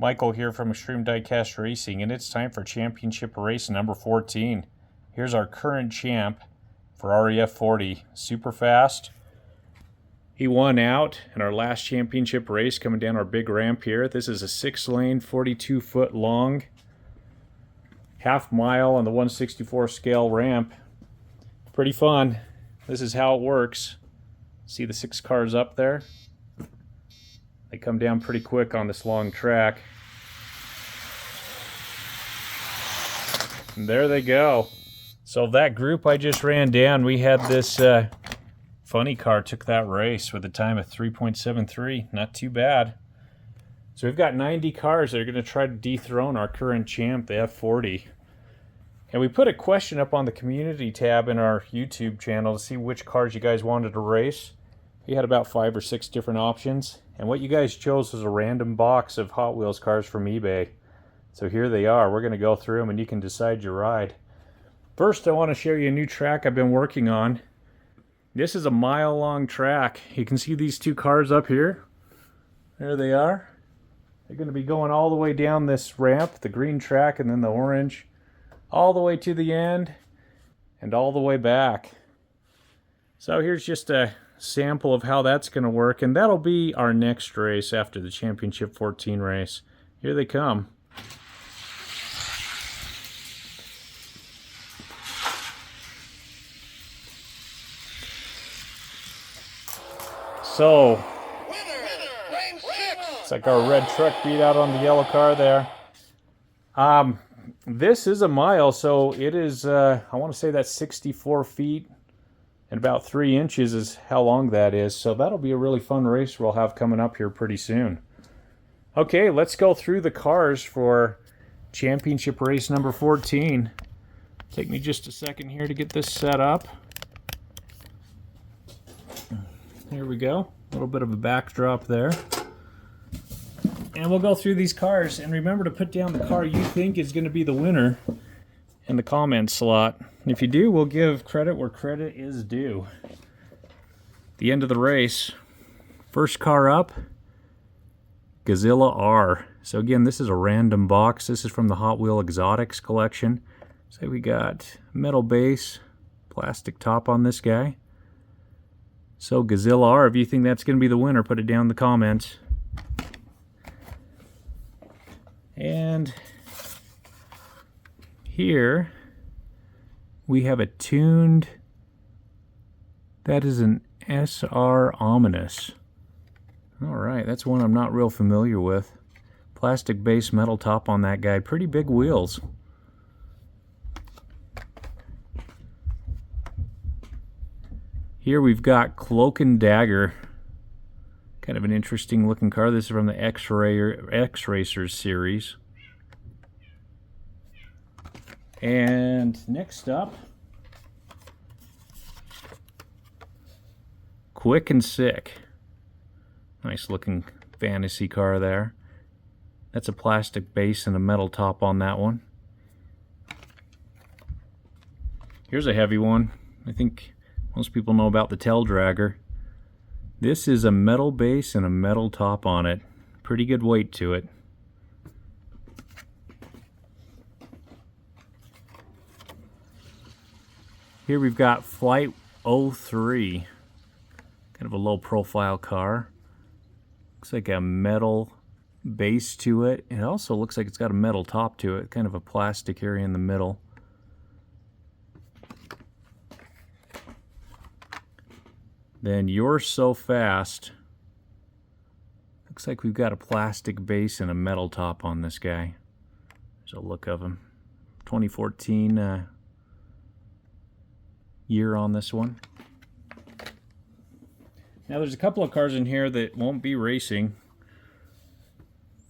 Michael here from Extreme Diecast Racing, and it's time for championship race number 14. Here's our current champ for REF 40. Super fast. He won out in our last championship race coming down our big ramp here. This is a 6-lane, 42-foot long, half-mile on the 1/64 scale ramp. Pretty fun. This is how it works. See the 6 cars up there? They come down pretty quick on this long track. And there they go. So that group I just ran down, we had this funny car took that race with a time of 3.73. Not too bad. So we've got 90 cars that are going to try to dethrone our current champ, the F40. And we put a question up on the community tab in our YouTube channel to see which cars you guys wanted to race. We had about 5 or 6 different options. And what you guys chose was a random box of Hot Wheels cars from eBay. So here they are. We're going to go through them and you can decide your ride. First, I want to show you a new track I've been working on. This is a mile-long track. You can see these 2 cars up here. There they are. They're going to be going all the way down this ramp, the green track and then the orange, all the way to the end and all the way back. So here's just a sample of how that's going to work, and that'll be our next race after the Championship 14 race. Here they come. So, it's like our red truck beat out on the yellow car there. This is a mile, so it is, I want to say that's 64 feet and about 3 inches is how long that is. So that'll be a really fun race we'll have coming up here pretty soon. Okay, let's go through the cars for championship race number 14. Take me just a second here to get this set up. Here we go. A little bit of a backdrop there. And we'll go through these cars. And remember to put down the car you think is going to be the winner in the comments slot. And if you do, we'll give credit where credit is due. The end of the race. First car up, Godzilla R. So again, this is a random box. This is from the Hot Wheel Exotics collection. So we got metal base, plastic top on this guy. So Godzilla R, if you think that's going to be the winner, put it down in the comments. And here we have a tuned, that is an SR Ominous. Alright, that's one I'm not real familiar with. Plastic base metal top on that guy, pretty big wheels. Here we've got Cloak and Dagger. Kind of an interesting looking car. This is from the X-Racers series. And next up, Quick and Sick. Nice looking fantasy car there. That's a plastic base and a metal top on that one. Here's a heavy one. I think most people know about the Tail Dragger. This is a metal base and a metal top on it. Pretty good weight to it. Here we've got Flight 03. Kind of a low profile car. Looks like a metal base to it. It also looks like it's got a metal top to it. Kind of a plastic area in the middle. Then You're So Fast. Looks like we've got a plastic base and a metal top on this guy. There's a look of him. 2014 year on this one. Now there's a couple of cars in here that won't be racing.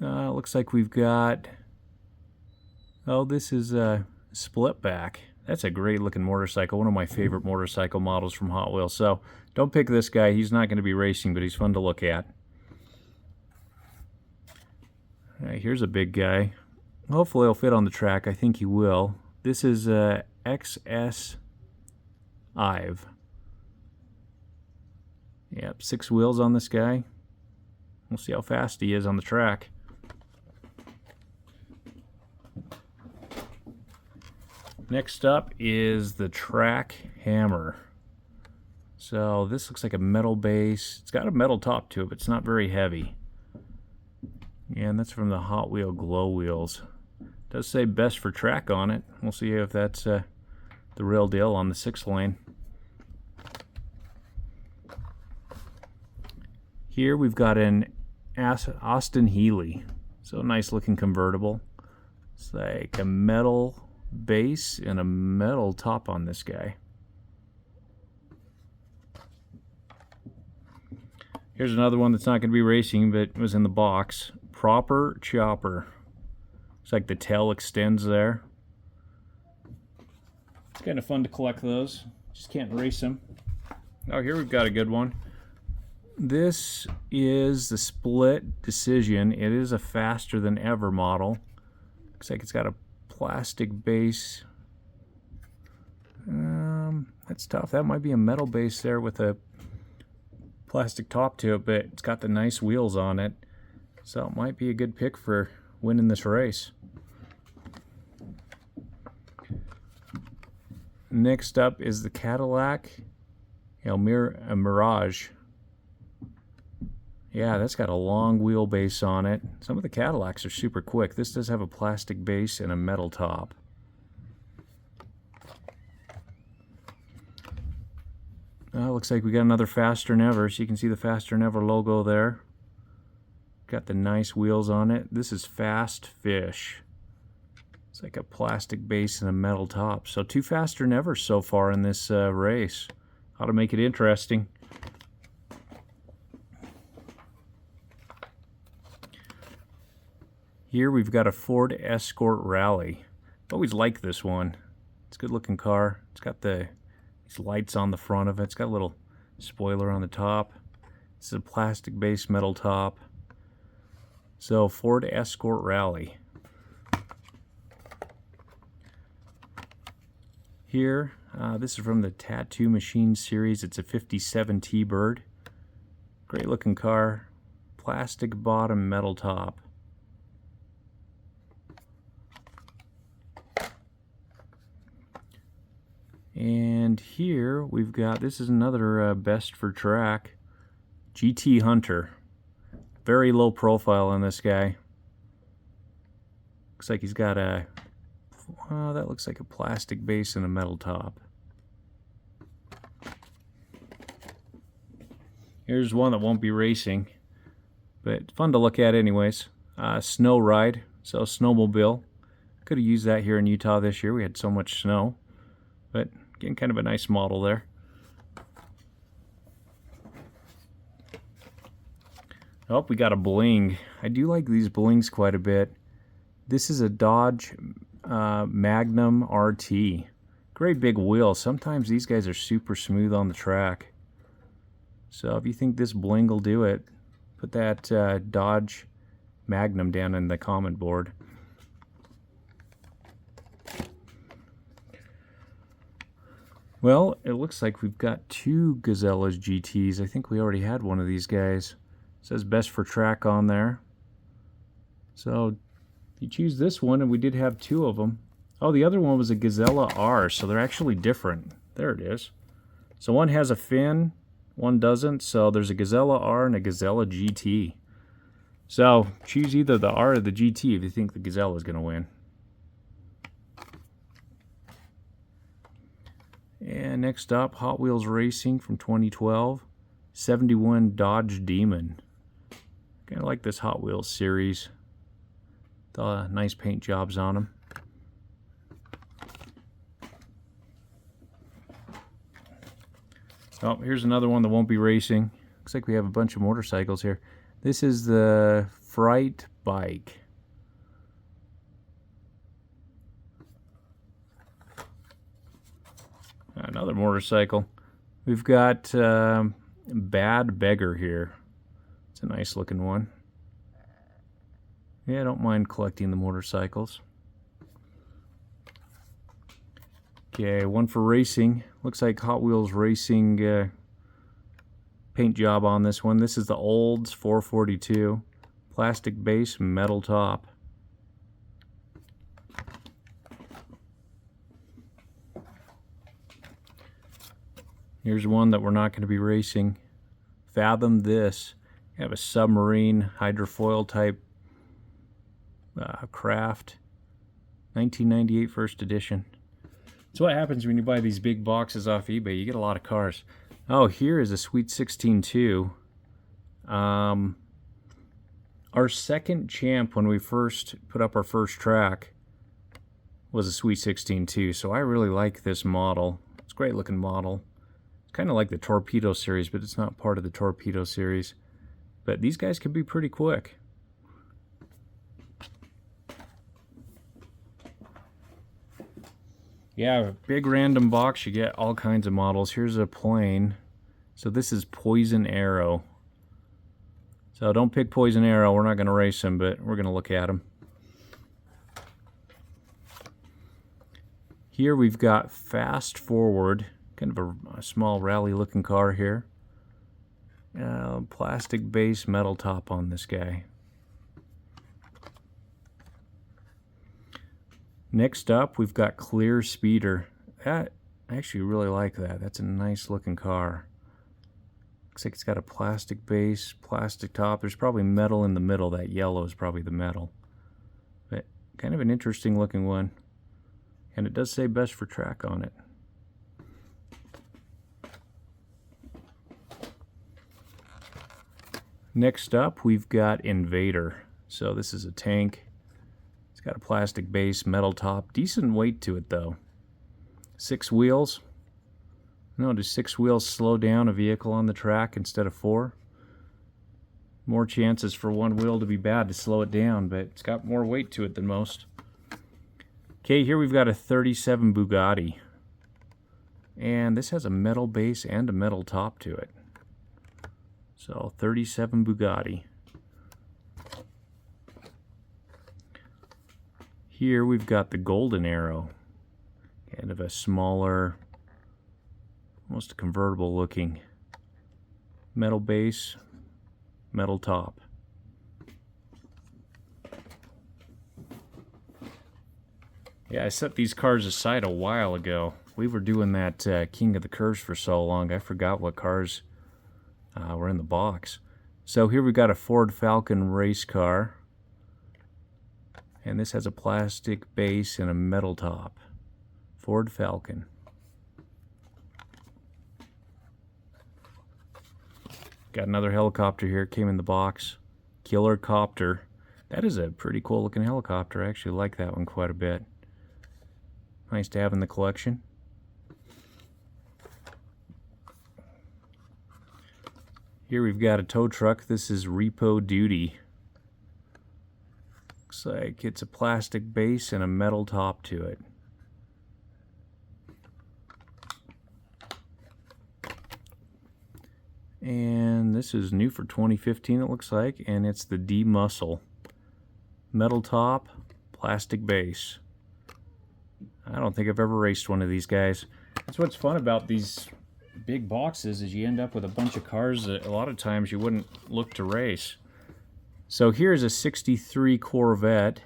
Looks like we've got... Oh, this is a Splitback. That's a great looking motorcycle. One of my favorite motorcycle models from Hot Wheels. So don't pick this guy. He's not going to be racing, but he's fun to look at. All right, here's a big guy. Hopefully he'll fit on the track. I think he will. This is XS Ive. Yep, 6 wheels on this guy. We'll see how fast he is on the track. Next up is the track hammer. So this looks like a metal base. It's got a metal top to it, but it's not very heavy. And that's from the Hot Wheel Glow Wheels. It does say best for track on it. We'll see if that's the real deal on the 6-lane. Here we've got an Austin Healey. So nice looking convertible. It's like a metal base and a metal top on this guy. Here's another one that's not going to be racing, but was in the box. Proper Chopper. Looks like the tail extends there. It's kind of fun to collect those. Just can't race them. Oh, here we've got a good one. This is the Split Decision. It is a faster than ever model. Looks like it's got a plastic base. That's tough. That might be a metal base there with a plastic top to it, but it's got the nice wheels on it. So it might be a good pick for winning this race. Next up is the Cadillac Mirage. Yeah, that's got a long wheelbase on it. Some of the Cadillacs are super quick. This does have a plastic base and a metal top. Looks like we got another Faster Than Ever. So you can see the Faster Than Ever logo there. Got the nice wheels on it. This is Fast Fish. It's like a plastic base and a metal top. So 2 Faster Than Ever so far in this race. Ought to make it interesting. Here we've got a Ford Escort Rally. I always like this one. It's a good looking car. It's got these lights on the front of it. It's got a little spoiler on the top. This is a plastic base metal top. So Ford Escort Rally. Here, this is from the Tattoo Machine series. It's a 57 T-Bird. Great looking car. Plastic bottom, metal top. And here we've got, this is another best for track, GT Hunter. Very low profile on this guy. Looks like he's got a, that looks like a plastic base and a metal top. Here's one that won't be racing, but fun to look at anyways. Snow Ride, so snowmobile. Could have used that here in Utah this year. We had so much snow, but again, kind of a nice model there. Oh, we got a bling. I do like these blings quite a bit. This is a Dodge Magnum RT. Great big wheel. Sometimes these guys are super smooth on the track. So if you think this bling will do it, put that Dodge Magnum down in the comment board. Well, it looks like we've got 2 Gazellas GTs. I think we already had one of these guys. It says best for track on there. So you choose this one, and we did have 2 of them. Oh, the other one was a Gazella R, so they're actually different. There it is. So one has a fin, one doesn't. So there's a Gazella R and a Gazella GT. So choose either the R or the GT if you think the Gazella is going to win. And next up, Hot Wheels Racing from 2012, 71 Dodge Demon. Kind of like this Hot Wheels series. The nice paint jobs on them. Oh, here's another one that won't be racing. Looks like we have a bunch of motorcycles here. This is the Fright Bike. Another motorcycle. We've got Bad Beggar here. It's a nice looking one. Yeah, I don't mind collecting the motorcycles. Okay, one for racing. Looks like Hot Wheels Racing paint job on this one. This is the Olds 442. Plastic base, metal top. Here's one that we're not going to be racing. Fathom This. You have a submarine hydrofoil type craft. 1998 first edition. That's what happens when you buy these big boxes off eBay. You get a lot of cars. Oh, here is a Sweet 16-2. Our second champ when we first put up our first track was a Sweet 16-2. So I really like this model. It's a great looking model. It's kind of like the Torpedo series, but it's not part of the Torpedo series. But these guys can be pretty quick. Yeah, a big random box, you get all kinds of models. Here's a plane. So this is Poison Arrow. So don't pick Poison Arrow. We're not going to race him, but we're going to look at him. Here we've got Fast Forward. Kind of a small rally looking car here. Plastic base, metal top on this guy. Next up, we've got Clear Speeder. I actually really like that. That's a nice looking car. Looks like it's got a plastic base, plastic top. There's probably metal in the middle. That yellow is probably the metal. But kind of an interesting looking one. And it does say best for track on it. Next up, we've got Invader. So this is a tank. It's got a plastic base, metal top. Decent weight to it, though. 6 wheels. No, do 6 wheels slow down a vehicle on the track instead of 4? More chances for one wheel to be bad to slow it down, but it's got more weight to it than most. Okay, here we've got a 37 Bugatti. And this has a metal base and a metal top to it. So, 37 Bugatti. Here we've got the Golden Arrow. Kind of a smaller, almost convertible looking metal base, metal top. Yeah, I set these cars aside a while ago. We were doing that King of the Curves for so long, I forgot what cars were in the box. So here we've got a Ford Falcon race car. And this has a plastic base and a metal top. Ford Falcon. Got another helicopter here, came in the box. Killer Copter. That is a pretty cool looking helicopter. I actually like that one quite a bit. Nice to have in the collection. Here we've got a tow truck. This is Repo Duty. Looks like it's a plastic base and a metal top to it. And this is new for 2015, it looks like, and it's the D-Muscle. Metal top, plastic base. I don't think I've ever raced one of these guys. That's what's fun about these big boxes, is you end up with a bunch of cars that a lot of times you wouldn't look to race. So here's a 63 Corvette.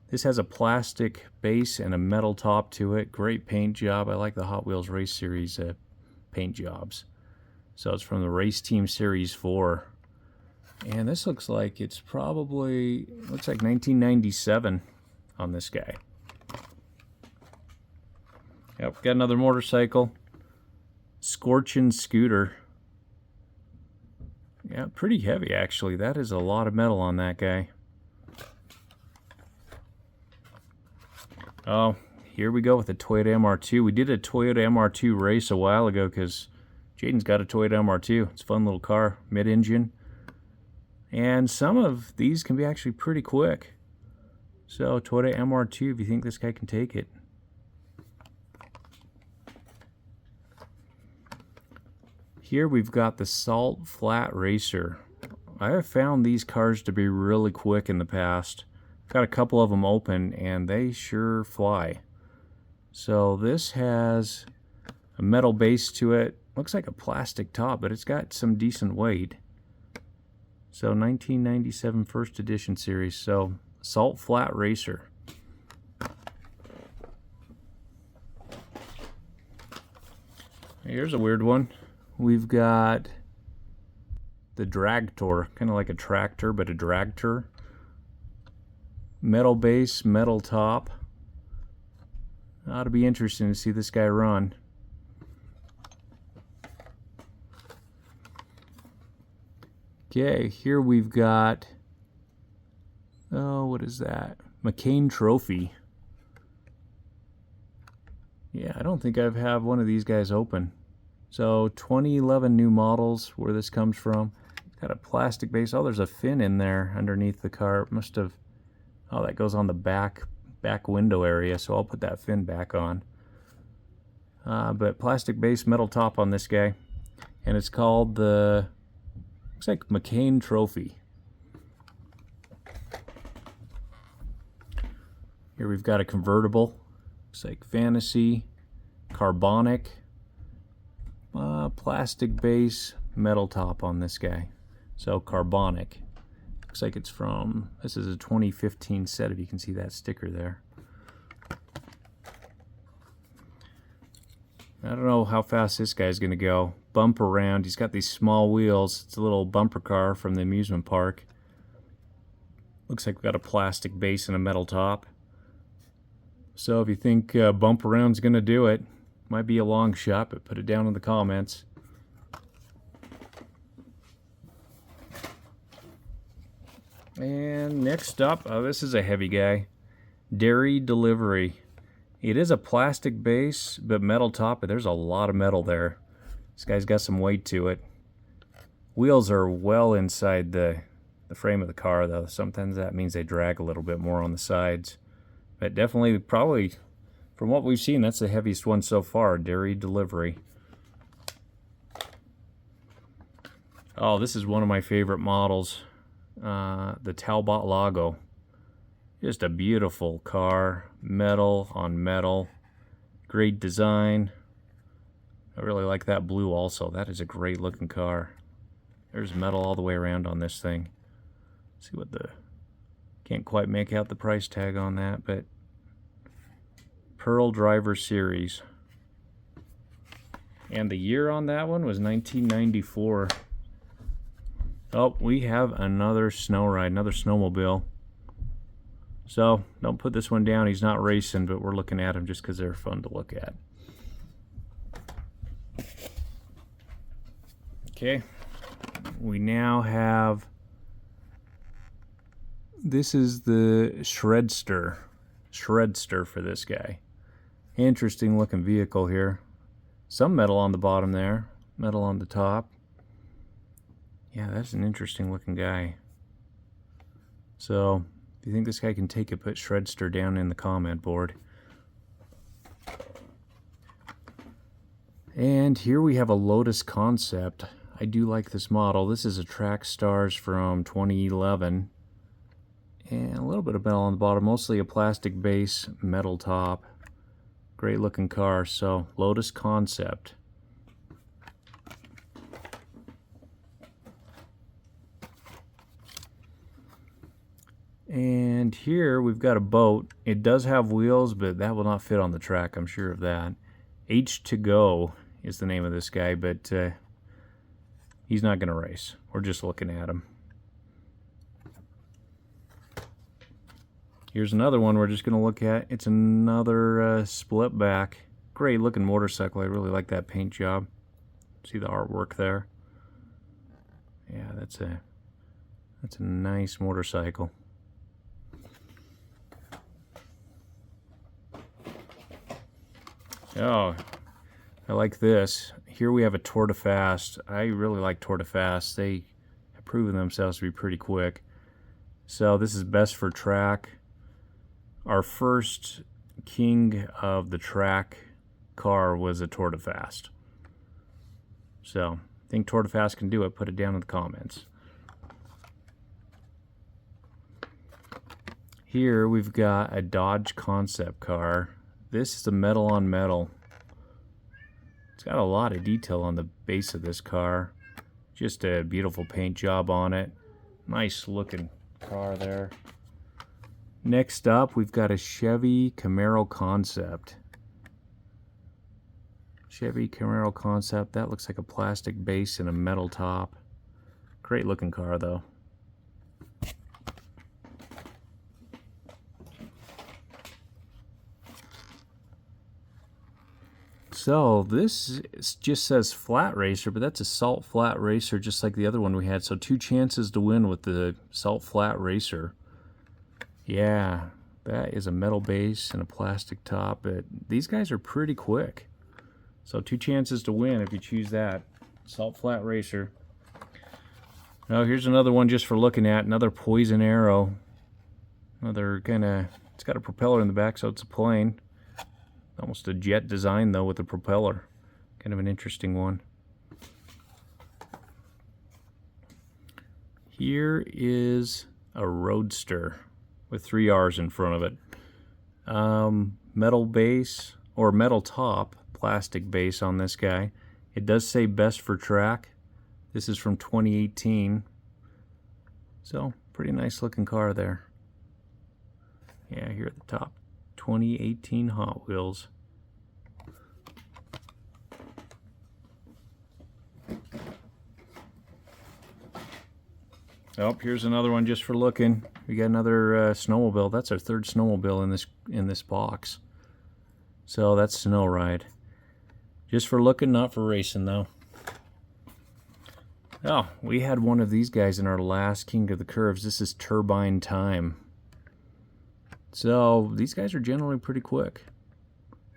This has a plastic base and a metal top to it. Great paint job. I like the Hot Wheels Race Series paint jobs. So it's from the Race Team Series 4. And this looks like it's probably, looks like 1997 on this guy. Yep, got another motorcycle. Scorchin' Scooter. Yeah, pretty heavy actually. That is a lot of metal on that guy. Oh, here we go with the Toyota MR2. We did a Toyota MR2 race a while ago because Jaden's got a Toyota MR2. It's a fun little car, mid-engine. And some of these can be actually pretty quick. So Toyota MR2, if you think this guy can take it. Here we've got the Salt Flat Racer. I have found these cars to be really quick in the past. I've got a couple of them open and they sure fly. So this has a metal base to it. Looks like a plastic top, but it's got some decent weight. So 1997 first edition series. So Salt Flat Racer. Here's a weird one. We've got the Dragtor, kind of like a tractor, but a dragtor. Metal base, metal top. Ought to be interesting to see this guy run. Okay, here we've got, oh, what is that? McCain Trophy. Yeah, I don't think I've had one of these guys open. So 2011 new models, where this comes from. Got a plastic base. Oh, there's a fin in there underneath the car. Must have, oh, that goes on the back window area, so I'll put that fin back on. But plastic base, metal top on this guy. And it's called the, looks like McCain Trophy. Here we've got a convertible. Looks like Fantasy, carbonic, plastic base, metal top on this guy. So carbonic. Looks like it's from, this is a 2015 set, if you can see that sticker there. I don't know how fast this guy's going to go. Bump around. He's got these small wheels. It's a little bumper car from the amusement park. Looks like we've got a plastic base and a metal top. So if you think bump around's going to do it, might be a long shot, but put it down in the comments. And next up, this is a heavy guy. Dairy Delivery. It is a plastic base, but metal top, but there's a lot of metal there. This guy's got some weight to it. Wheels are well inside the frame of the car, though. Sometimes that means they drag a little bit more on the sides. But definitely, probably, from what we've seen, that's the heaviest one so far, Dairy Delivery. Oh, this is one of my favorite models, the Talbot Lago. Just a beautiful car, metal on metal, great design. I really like that blue also. That is a great looking car. There's metal all the way around on this thing. Let's see what the, can't quite make out the price tag on that, but Pearl Driver Series. And the year on that one was 1994. Oh, we have another snow ride, another snowmobile. So, don't put this one down. He's not racing, but we're looking at him just because they're fun to look at. Okay, we now have, this is the Shredster for this guy. Interesting looking vehicle here. Some metal on the bottom there, metal on the top. Yeah, that's an interesting looking guy. So, if you think this guy can take it, put Shredster down in the comment board. And here we have a Lotus Concept. I do like this model. This is a Track Stars from 2011. And a little bit of metal on the bottom, mostly a plastic base, metal top. Great looking car, so Lotus Concept. And here we've got a boat. It does have wheels, but that will not fit on the track, I'm sure of that. H2Go is the name of this guy, but he's not going to race. We're just looking at him. Here's another one we're just going to look at. It's another split back. Great looking motorcycle. I really like that paint job. See the artwork there? Yeah, that's a nice motorcycle. Oh, I like this. Here we have a Tour de Fast. I really like Tour de Fast. They have proven themselves to be pretty quick. So this is best for track. Our first king of the track car was a Tour de Fast. So, I think Tour de Fast can do it. Put it down in the comments. Here we've got a Dodge concept car. This is a metal on metal. It's got a lot of detail on the base of this car. Just a beautiful paint job on it. Nice looking car there. Next up, we've got a Chevy Camaro Concept. Chevy Camaro concept. That looks like a plastic base and a metal top. Great looking car though. So this just says flat racer, but that's a salt flat racer just like the other one we had. So 2 chances to win with the salt flat racer. Yeah, that is a metal base and a plastic top. But these guys are pretty quick. So 2 chances to win if you choose that. Salt flat racer. Now here's another one just for looking at. Another Poison Arrow. Another kind of, it's got a propeller in the back, so it's a plane. Almost a jet design though with a propeller. Kind of an interesting one. Here is a Roadster with 3 R's in front of it. Metal base or metal top, plastic base on this guy. It does say best for track. This is from 2018. So pretty nice looking car there. Yeah, here at the top. 2018 Hot Wheels. Oh, here's another one just for looking. We got another snowmobile. That's our 3rd snowmobile in this box. So that's Snow Ride. Just for looking, not for racing though. Oh, we had one of these guys in our last King of the Curves. This is Turbine Time. So these guys are generally pretty quick.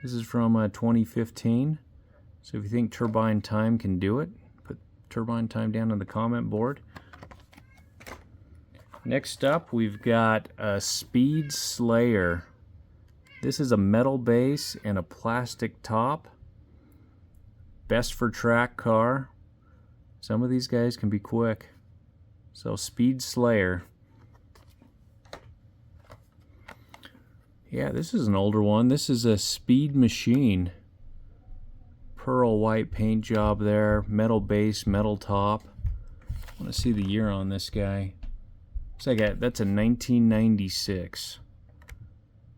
This is from 2015. So if you think Turbine Time can do it, put Turbine Time down on the comment board. Next up, we've got a Speed Slayer. This is a metal base and a plastic top. Best for track car. Some of these guys can be quick. So Speed Slayer. Yeah, this is an older one. This is a Speed Machine. Pearl white paint job there. Metal base, metal top. I want to see the year on this guy. Looks like that's a 1996.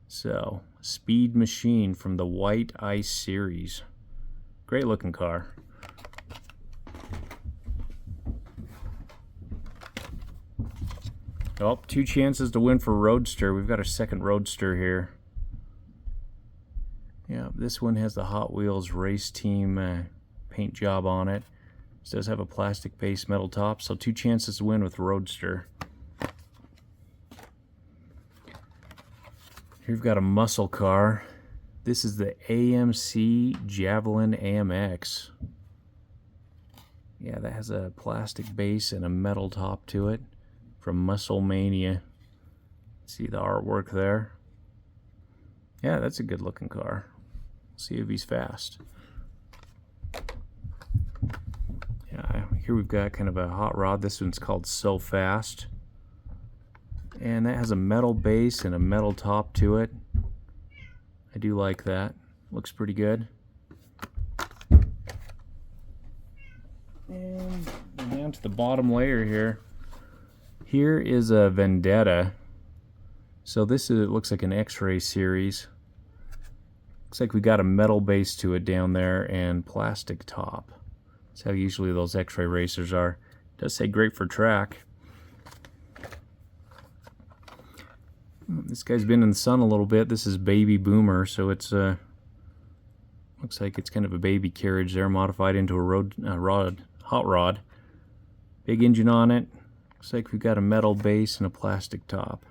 So, Speed Machine from the White Ice series. Great looking car. Oh, 2 chances to win for Roadster. We've got our 2nd Roadster here. Yeah, this one has the Hot Wheels race team paint job on it. This does have a plastic base metal top, so 2 chances to win with Roadster. Here we've got a muscle car. This is the AMC Javelin AMX. Yeah, that has a plastic base and a metal top to it. From Muscle Mania. See the artwork there? Yeah, that's a good looking car. See if he's fast. Yeah, here we've got kind of a hot rod. This one's called So Fast. And that has a metal base and a metal top to it. I do like that. Looks pretty good. And down to the bottom layer here. Here is a Vendetta. So this is, it looks like an X-ray series. Looks like we got a metal base to it down there and plastic top. That's how usually those X-ray racers are. It does say great for track. This guy's been in the sun a little bit. This is Baby Boomer, so it's looks like it's kind of a baby carriage there, modified into a hot rod. Big engine on it. Looks like we've got a metal base and a plastic top.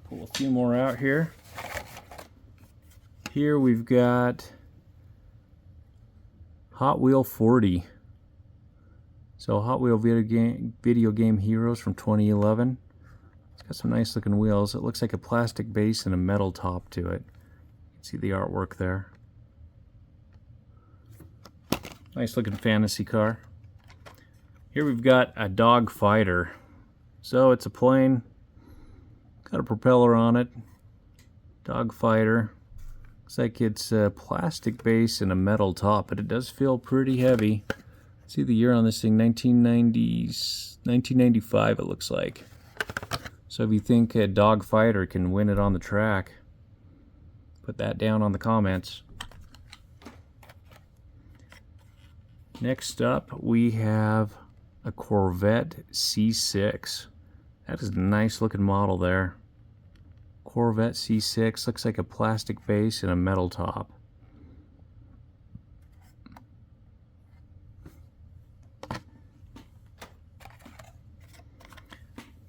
Pull a few more out here. Here we've got Hot Wheel 40. So Hot Wheel video game heroes from 2011. It's got some nice looking wheels. It looks like a plastic base and a metal top to it. You can see the artwork there. Nice looking fantasy car. Here we've got a Dog Fighter. So it's a plane, got a propeller on it. Dog Fighter. Looks like it's a plastic base and a metal top, but it does feel pretty heavy. See the year on this thing, 1995 it looks like. So if you think a dogfighter can win it on the track, put that down on the comments. Next up, we have a Corvette C6. That is a nice looking model there. Corvette C6, looks like a plastic base and a metal top.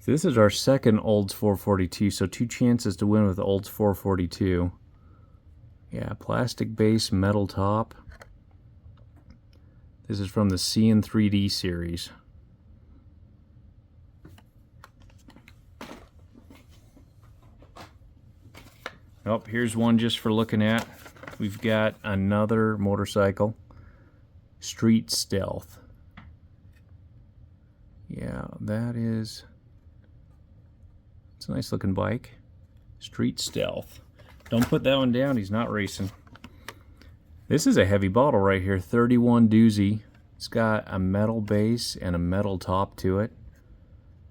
So this is our second Olds 442, so 2 chances to win with Olds 442. Yeah, plastic base, metal top. This is from the CN3D series. Oh, here's one just for looking at. We've got another motorcycle, Street Stealth. Yeah, it's a nice looking bike. Street Stealth. Don't put that one down, he's not racing. This is a heavy bottle right here, 31 doozy. It's got a metal base and a metal top to it.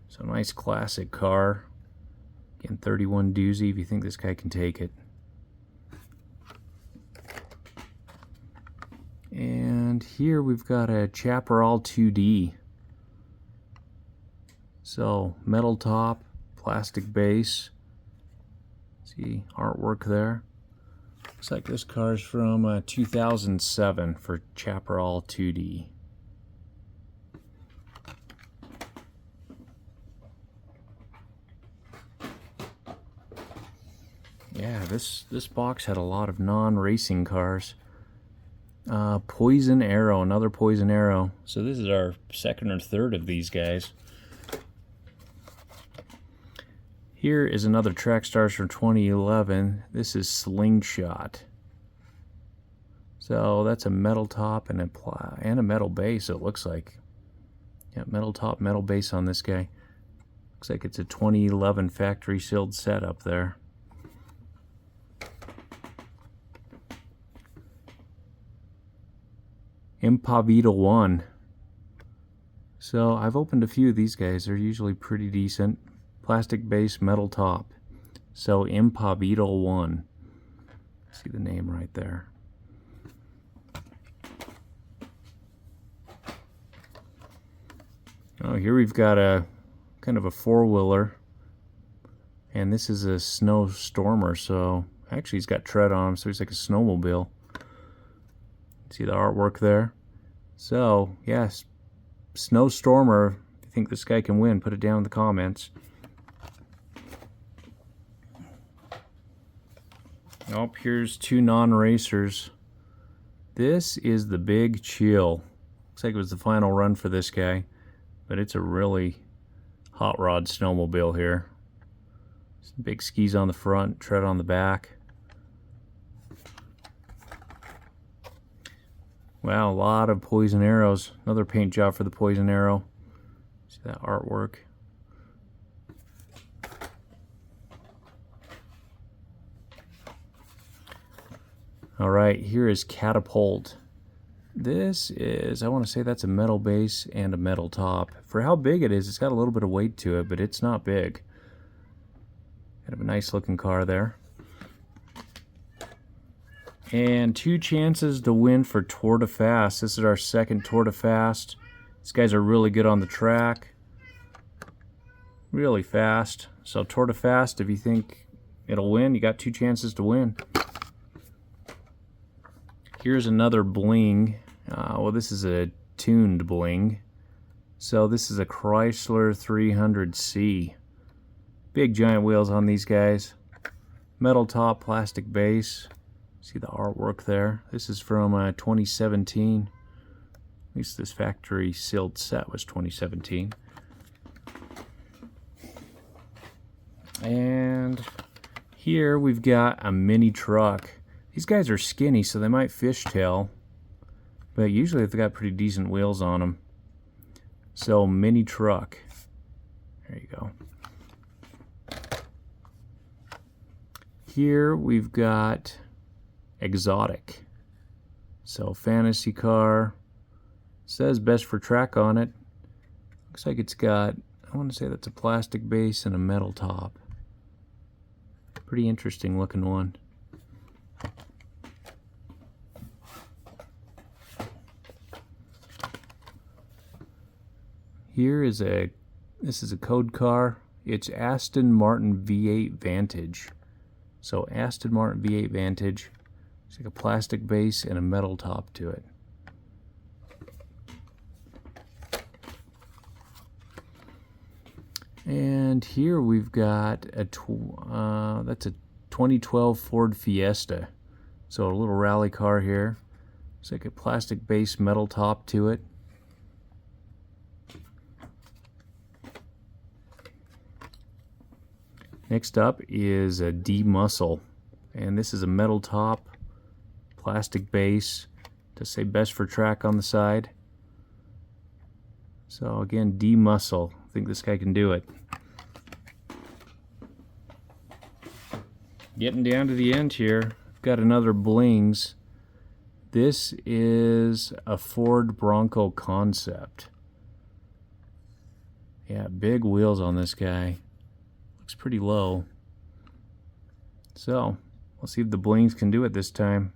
So nice classic car. Again, 31 doozy if you think this guy can take it. And here we've got a Chaparral 2D. So metal top, plastic base. See artwork there. Looks like this car's from 2007 for Chaparral 2D. Yeah, this box had a lot of non-racing cars. Poison Arrow, another Poison Arrow. So this is our second or third of these guys. Here is another Track Stars from 2011. This is Slingshot. So that's a metal top and a metal base, it looks like. Yeah, metal top, metal base on this guy. Looks like it's a 2011 factory sealed set up there. Impavido 1. So I've opened a few of these guys. They're usually pretty decent. Plastic base, metal top. So Impavido 1. See the name right there. Oh, here we've got a kind of a four-wheeler. And this is a snow stormer, so actually he's got tread on him, so he's like a snowmobile. See the artwork there? So, yes, Snow Stormer. If you think this guy can win, put it down in the comments. Oh, here's two non-racers. This is the Big Chill. Looks like it was the final run for this guy, but it's a really hot rod snowmobile here. Some big skis on the front, tread on the back. Wow, a lot of Poison Arrows. Another paint job for the Poison Arrow. See that artwork? All right, here is Catapult. This is, I want to say that's a metal base and a metal top. For how big it is, it's got a little bit of weight to it, but it's not big. Kind of a nice looking car there. And 2 chances to win for Tour de Fast. This is our second Tour de Fast. These guys are really good on the track. Really fast. So Tour de Fast, if you think it'll win, you got 2 chances to win. Here's another bling. Well, this is a tuned bling. So this is a Chrysler 300C. Big giant wheels on these guys. Metal top, plastic base. See the artwork there. This is from 2017. At least this factory sealed set was 2017. And here we've got a mini truck. These guys are skinny, so they might fishtail, but usually they've got pretty decent wheels on them. So mini truck. There you go. Here we've got exotic. So fantasy car. Says best for track on it. Looks like it's got I want to say that's a plastic base and a metal top. Pretty interesting looking one. This is a code car. It's Aston Martin V8 Vantage. So Aston Martin V8 Vantage. It's like a plastic base and a metal top to it. And here we've got that's a 2012 Ford Fiesta. So a little rally car here. It's like a plastic base metal top to it. Next up is a D-Muscle, and this is a metal top, plastic base, to say best for track on the side. So again, D-Muscle. I think this guy can do it. Getting down to the end here, got another Blings. This is a Ford Bronco Concept. Yeah, big wheels on this guy. Looks pretty low. So, we'll see if the Blings can do it this time.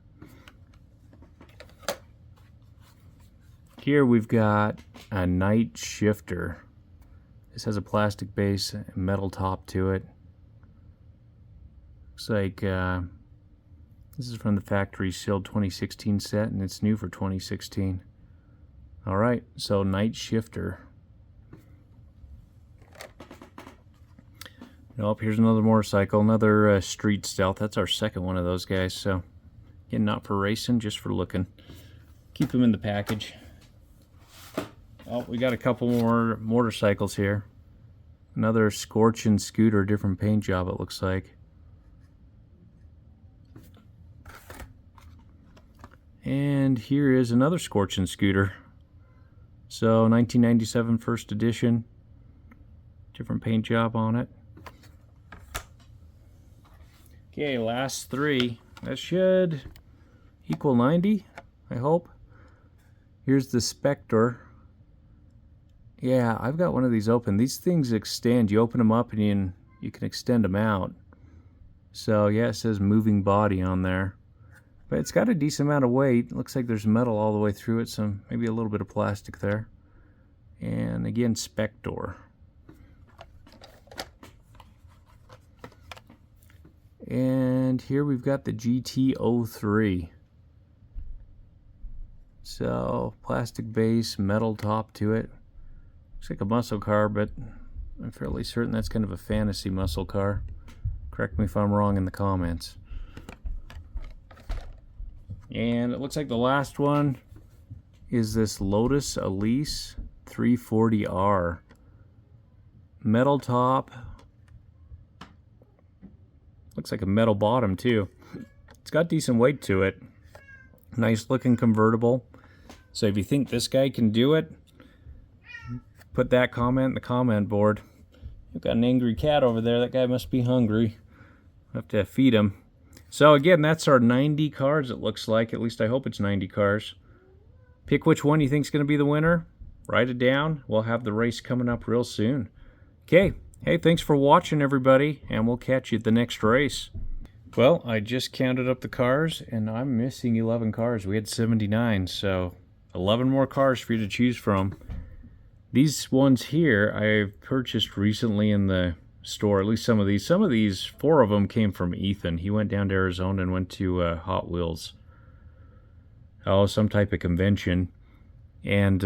Here we've got a Night Shifter. This has a plastic base and metal top to it. Looks like this is from the factory sealed 2016 set, and it's new for 2016. Alright, so Night Shifter. Nope, here's another motorcycle, another Street Stealth. That's our second one of those guys, so again, not for racing, just for looking. Keep them in the package. Oh, we got a couple more motorcycles here. Another Scorchin' Scooter, different paint job it looks like. And here is another Scorchin' Scooter. So 1997 first edition. Different paint job on it. Okay, last three. That should equal 90, I hope. Here's the Spectre. Yeah, I've got one of these open. These things extend. You open them up and you can extend them out. So yeah, it says moving body on there. But it's got a decent amount of weight. Looks like there's metal all the way through it, so maybe a little bit of plastic there. And again, Spectre. And here we've got the GT03. So, plastic base, metal top to it. Looks like a muscle car, but I'm fairly certain that's kind of a fantasy muscle car. Correct me if I'm wrong in the comments. And it looks like the last one is this Lotus Elise 340R. Metal top. Looks like a metal bottom too. It's got decent weight to it. Nice looking convertible. So if you think this guy can do it, put that comment in the comment board. You've got an angry cat over there. That guy must be hungry. We'll have to feed him. So again, that's our 90 cars, it looks like. At least I hope it's 90 cars. Pick which one you think is going to be the winner. Write it down. We'll have the race coming up real soon. Okay. Hey, thanks for watching, everybody, and we'll catch you at the next race. Well, I just counted up the cars, and I'm missing 11 cars. We had 79, so 11 more cars for you to choose from. These ones here I've purchased recently in the store, at least some of these. Some of these, 4 of them came from Ethan. He went down to Arizona and went to Hot Wheels. Oh, some type of convention. And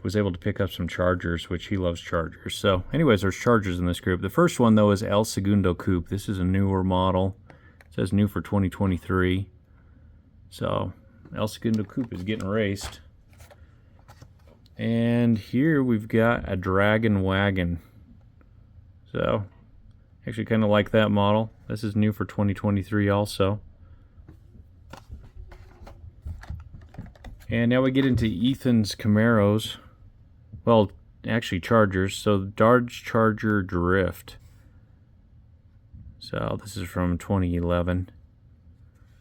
was able to pick up some Chargers, which he loves Chargers. So anyways, there's Chargers in this group. The first one, though, is El Segundo Coupe. This is a newer model. It says new for 2023. So El Segundo Coupe is getting raced. And here we've got a Dragon Wagon. So actually kind of like that model. This is new for 2023 also. And now we get into Ethan's Camaros. Well, actually Chargers. So Dodge Charger Drift. So this is from 2011.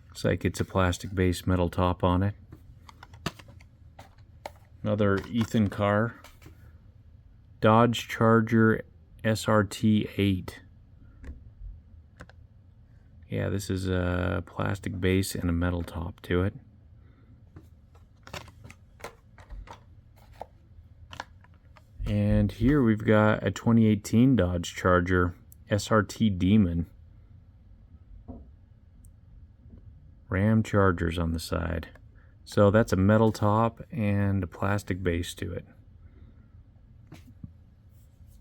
Looks like it's a plastic base metal top on it. Another Ethan car. Dodge Charger SRT8. Yeah, this is a plastic base and a metal top to it. And here we've got a 2018 Dodge Charger SRT Demon. Ram Chargers on the side. So that's a metal top and a plastic base to it.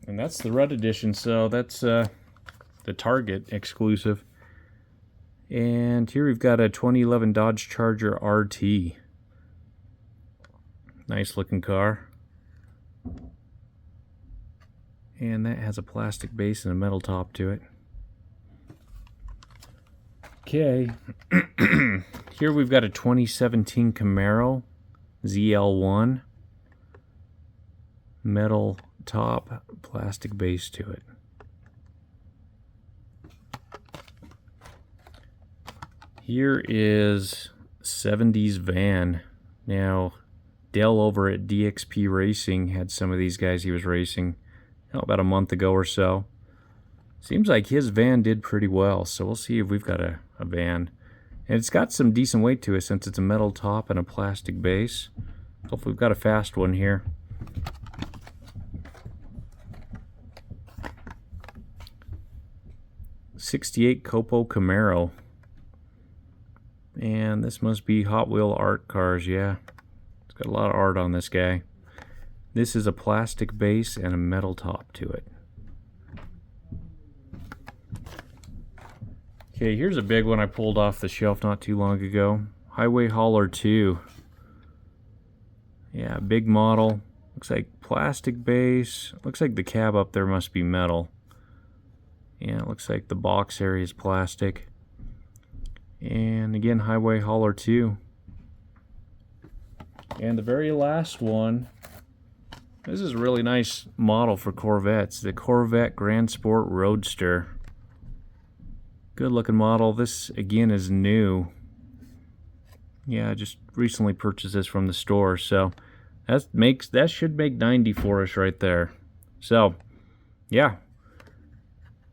And that's the Red Edition, so that's the Target exclusive. And here we've got a 2011 Dodge Charger RT. Nice looking car. And that has a plastic base and a metal top to it. Okay. Here we've got a 2017 Camaro ZL1. Metal top, plastic base to it. Here is 70s van. Now, Dale over at DXP Racing had some of these guys he was racing about a month ago or so. Seems like his van did pretty well, so we'll see if we've got a van. And it's got some decent weight to it since it's a metal top and a plastic base. Hopefully we've got a fast one here. '68 Copo Camaro. And this must be Hot Wheel art cars, yeah. It's got a lot of art on this guy. This is a plastic base and a metal top to it. Okay, here's a big one I pulled off the shelf not too long ago. Highway Hauler 2. Yeah, big model. Looks like plastic base. Looks like the cab up there must be metal. Yeah, it looks like the box area is plastic. And again, Highway Hauler 2. And the very last one, this is a really nice model for Corvettes. The Corvette Grand Sport Roadster. Good looking model. This again is new. Yeah, I just recently purchased this from the store. So that should make 90 for us right there. So, yeah.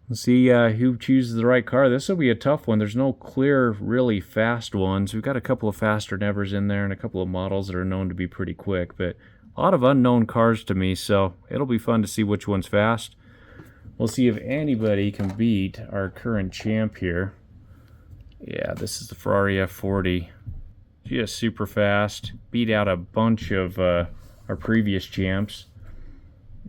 Let's see who chooses the right car. This will be a tough one. There's no clear, really fast ones. We've got a couple of faster nevers in there and a couple of models that are known to be pretty quick, but a lot of unknown cars to me, so it'll be fun to see which one's fast. We'll see if anybody can beat our current champ here. Yeah, this is the Ferrari F40. Just super fast. Beat out a bunch of our previous champs.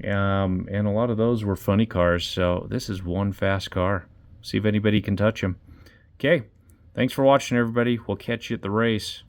And a lot of those were funny cars, so this is one fast car. See if anybody can touch him. Okay, thanks for watching, everybody. We'll catch you at the race.